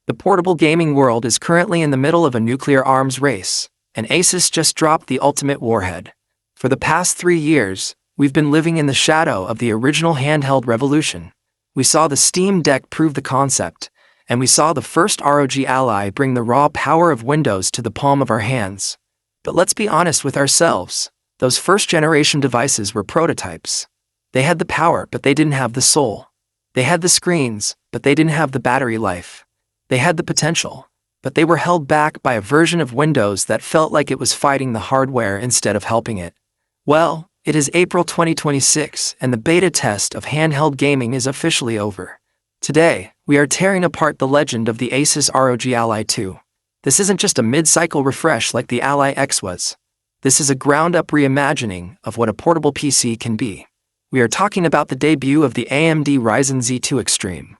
The portable gaming world is currently in the middle of a nuclear arms race, and Asus just dropped the ultimate warhead. For the past 3 years, we've been living in the shadow of the original handheld revolution. We saw the Steam Deck prove the concept, and we saw the first ROG Ally bring the raw power of Windows to the palm of our hands. But let's be honest with ourselves, those first-generation devices were prototypes. They had the power, but they didn't have the soul. They had the screens, but they didn't have the battery life. They had the potential, but they were held back by a version of Windows that felt like it was fighting the hardware instead of helping it. Well, it is April 2026, and the beta test of handheld gaming is officially over. Today, we are tearing apart the legend of the Asus ROG Ally 2. This isn't just a mid-cycle refresh like the Ally X was. This is a ground-up reimagining of what a portable PC can be. We are talking about the debut of the AMD Ryzen Z2 Extreme.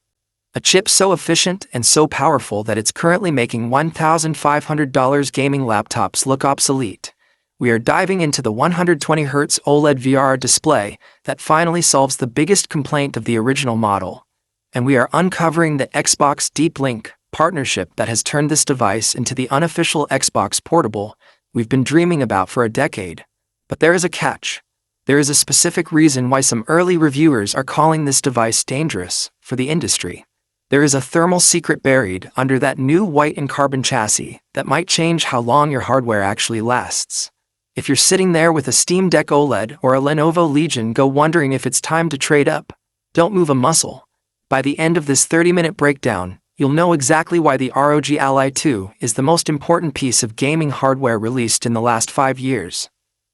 A chip so efficient and so powerful that it's currently making $1,500 gaming laptops look obsolete. We are diving into the 120Hz OLED VR display that finally solves the biggest complaint of the original model. And we are uncovering the Xbox Deep Link partnership that has turned this device into the unofficial Xbox portable we've been dreaming about for a decade. But there is a catch. There is a specific reason why some early reviewers are calling this device dangerous for the industry. There is a thermal secret buried under that new white and carbon chassis that might change how long your hardware actually lasts. If you're sitting there with a Steam Deck OLED or a Lenovo Legion Go wondering if it's time to trade up, don't move a muscle. By the end of this 30-minute breakdown, you'll know exactly why the ROG Ally 2 is the most important piece of gaming hardware released in the last 5 years,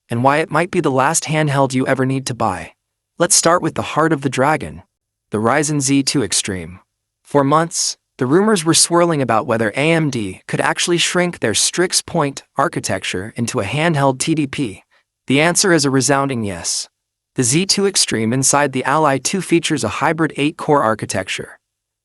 and why it might be the last handheld you ever need to buy. Let's start with the heart of the dragon, the Ryzen Z2 Extreme. For months, the rumors were swirling about whether AMD could actually shrink their Strix-Point architecture into a handheld TDP. The answer is a resounding yes. The Z2 Extreme inside the Ally 2 features a hybrid 8-core architecture.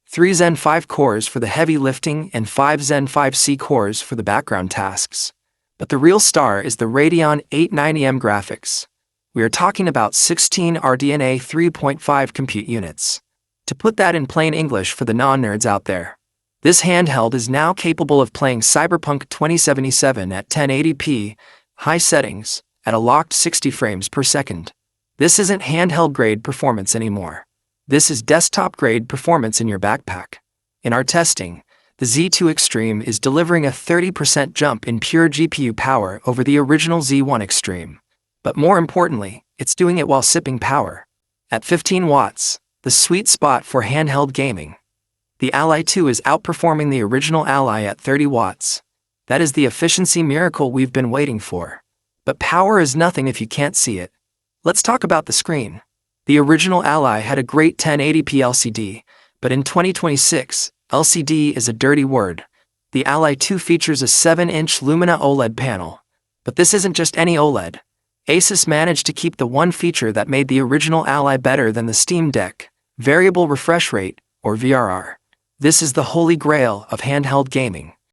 3 Zen 5 cores for the heavy lifting and 5 Zen 5C cores for the background tasks. But the real star is the Radeon 890M graphics. We are talking about 16 RDNA 3.5 compute units. To put that in plain English for the non-nerds out there, this handheld is now capable of playing Cyberpunk 2077 at 1080p, high settings, at a locked 60 frames per second. This isn't handheld-grade performance anymore. This is desktop-grade performance in your backpack. In our testing, the Z2 Extreme is delivering a 30% jump in pure GPU power over the original Z1 Extreme. But more importantly, it's doing it while sipping power. At 15 watts, the sweet spot for handheld gaming. The Ally 2 is outperforming the original Ally at 30 watts. That is the efficiency miracle we've been waiting for. But power is nothing if you can't see it. Let's talk about the screen. The original Ally had a great 1080p LCD, but in 2026, LCD is a dirty word. The Ally 2 features a 7-inch Lumina OLED panel. But this isn't just any OLED. Asus managed to keep the one feature that made the original Ally better than the Steam Deck: variable refresh rate, or VRR. This is the holy grail of handheld gaming.